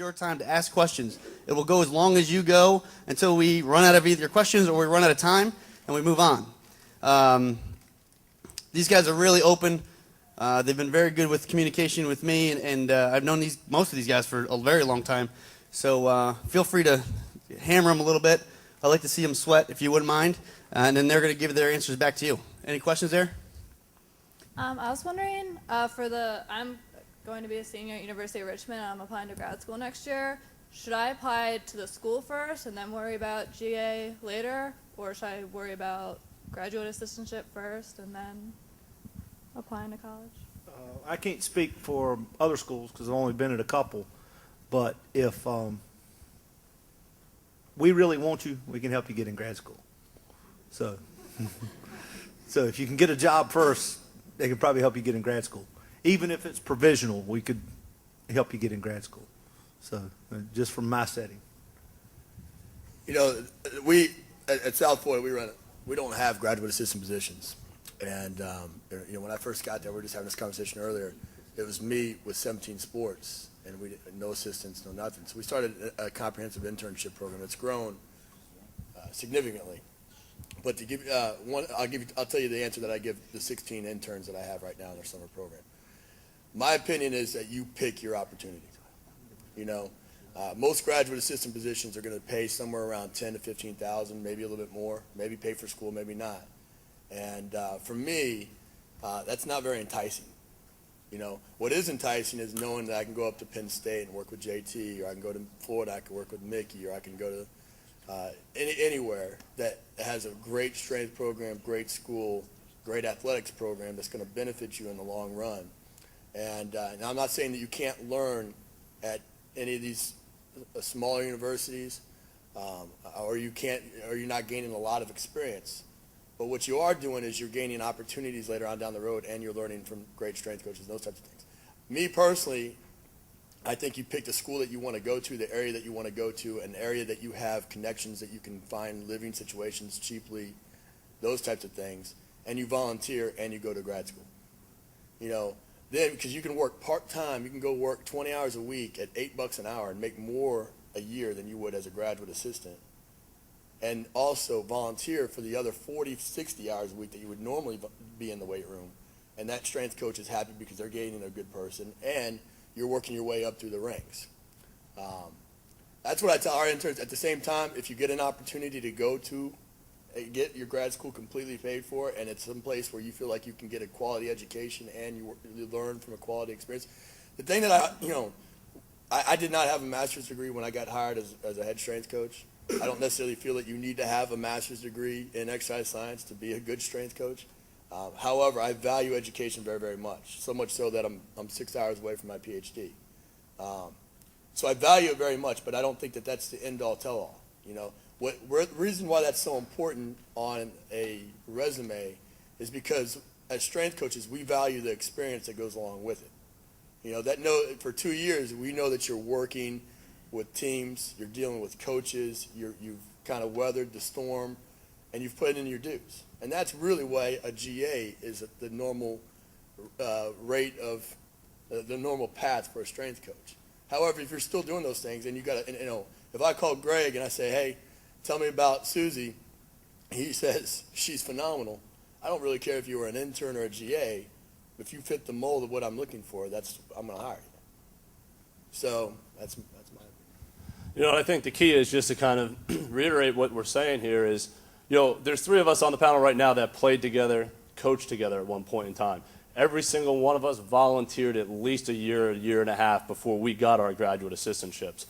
your time to ask questions. It will go as long as you go until we run out of either questions or we run out of time and we move on. These guys are really open. They've been very good with communication with me, and I've known most of these guys for a very long time. So feel free to hammer them a little bit. I'd like to see them sweat, if you wouldn't mind, and then they're going to give their answers back to you. Any questions there? I was wondering, I'm going to be a senior at University of Richmond, and I'm applying to grad school next year. Should I apply to the school first and then worry about GA later, or should I worry about graduate assistantship first and then applying to college? I can't speak for other schools because I've only been at a couple, but if we really want you, we can help you get in grad school. So, so if you can get a job first, they can probably help you get in grad school. Even if it's provisional, we could help you get in grad school. So just from my setting. You know, we at South Point, we don't have graduate assistant positions. And you know, when I first got there, we were just having this conversation earlier. It was me with 17 sports, and we no assistants, no nothing. So we started a comprehensive internship program that's grown significantly. But to give I'll tell you the answer that I give the 16 interns that I have right now in their summer program. My opinion is that you pick your opportunities. You know, most graduate assistant positions are going to pay somewhere around 10 to 15,000, maybe a little bit more, maybe pay for school, maybe not. And for me, that's not very enticing. You know, what is enticing is knowing that I can go up to Penn State and work with JT, or I can go to Florida, I can work with Mickey, or I can go to anywhere that has a great strength program, great school, great athletics program that's going to benefit you in the long run. And now I'm not saying that you can't learn at any of these smaller universities, or you're not gaining a lot of experience. But what you are doing is you're gaining opportunities later on down the road, and you're learning from great strength coaches, those types of things. Me personally, I think you pick the school that you want to go to, the area that you want to go to, an area that you have connections that you can find living situations cheaply, those types of things, and you volunteer and you go to grad school. You know, then because you can work part-time, you can go work 20 hours a week at $8 an hour and make more a year than you would as a graduate assistant. And also volunteer for the other 40, 60 hours a week that you would normally be in the weight room. And that strength coach is happy because they're gaining a good person, and you're working your way up through the ranks. That's what I tell our interns. At the same time, if you get an opportunity to go to get your grad school completely paid for, and it's some place where you feel like you can get a quality education and you learn from a quality experience. The thing that I did not have a master's degree when I got hired as a head strength coach. I don't necessarily feel that you need to have a master's degree in exercise science to be a good strength coach. However, I value education very, very much, so much so that I'm 6 hours away from my PhD. So I value it very much, but I don't think that that's the end-all, tell-all. You know, the reason why that's so important on a resume is because as strength coaches, we value the experience that goes along with it. You know, for 2 years, we know that you're working with teams, you're dealing with coaches, you've kind of weathered the storm, and you've put in your dues. And that's really why a GA is the normal rate of the normal path for a strength coach. However, if you're still doing those things, and if I call Greg and I say, hey, tell me about Susie, he says she's phenomenal. I don't really care if you were an intern or a GA. If you fit the mold of what I'm looking for, I'm going to hire you. So that's my opinion. You know, I think the key is just to kind of reiterate what we're saying here is, you know, there's 3 of us on the panel right now that played together, coached together at one point in time. Every single one of us volunteered at least a year and a half before we got our graduate assistantships.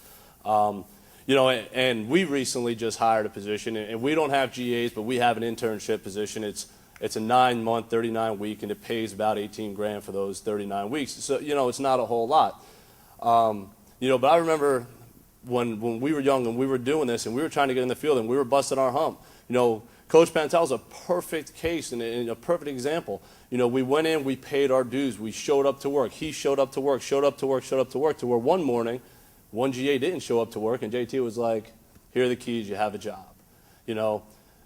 You know, and we recently just hired a position, and we don't have GAs, but we have an internship position. It's a 9-month, 39-week, and it pays about $18,000 for those 39 weeks. So, you know, it's not a whole lot. You know, but I remember when we were young and we were doing this and we were trying to get in the field and we were busting our hump. You know, Coach Pantel's a perfect case and a perfect example. You know, we went in, we paid our dues, we showed up to work. He showed up to work, to where one morning, one GA didn't show up to work, and JT was like, here are the keys, you have a job. You know,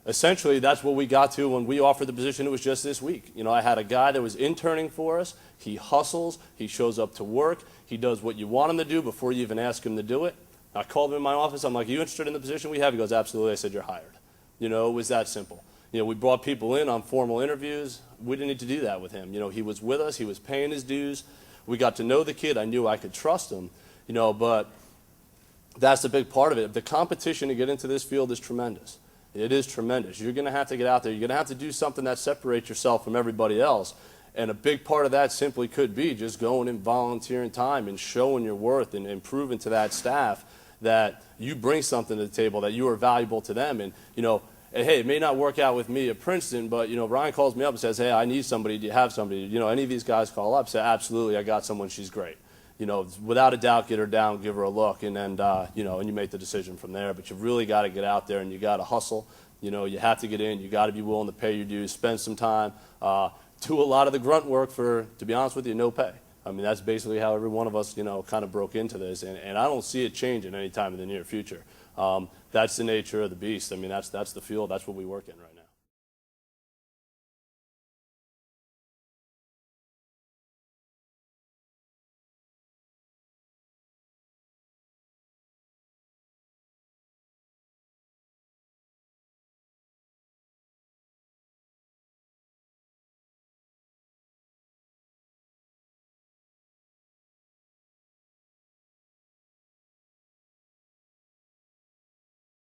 essentially, that's what we got to when we offered the position. It was just this week. You know, I had a guy that was interning for us. He hustles. He shows up to work. He does what you want him to do before you even ask him to do it. I called him in my office. I'm like, "Are you interested in the position we have?" He goes, "Absolutely." I said, "You're hired." You know, it was that simple. You know, we brought people in on formal interviews. We didn't need to do that with him. You know, he was with us. He was paying his dues. We got to know the kid. I knew I could trust him. You know, but that's a big part of it. The competition to get into this field is tremendous. It is tremendous. You're going to have to get out there. You're going to have to do something that separates yourself from everybody else. And a big part of that simply could be just going and volunteering time and showing your worth and proving to that staff that you bring something to the table, that you are valuable to them. And, you know, hey, it may not work out with me at Princeton, but, you know, Ryan calls me up and says, "Hey, I need somebody. Do you have somebody?" You know, any of these guys call up, say, "Absolutely, I got someone. She's great." You know, without a doubt, get her down, give her a look, and then, you know, and you make the decision from there. But you've really got to get out there and you got to hustle. You know, you have to get in. You got to be willing to pay your dues, spend some time, do a lot of the grunt work for, to be honest with you, no pay. I mean, that's basically how every one of us, you know, kind of broke into this, and I don't see it changing anytime in the near future. That's the nature of the beast. I mean, that's the field. That's what we work in right now.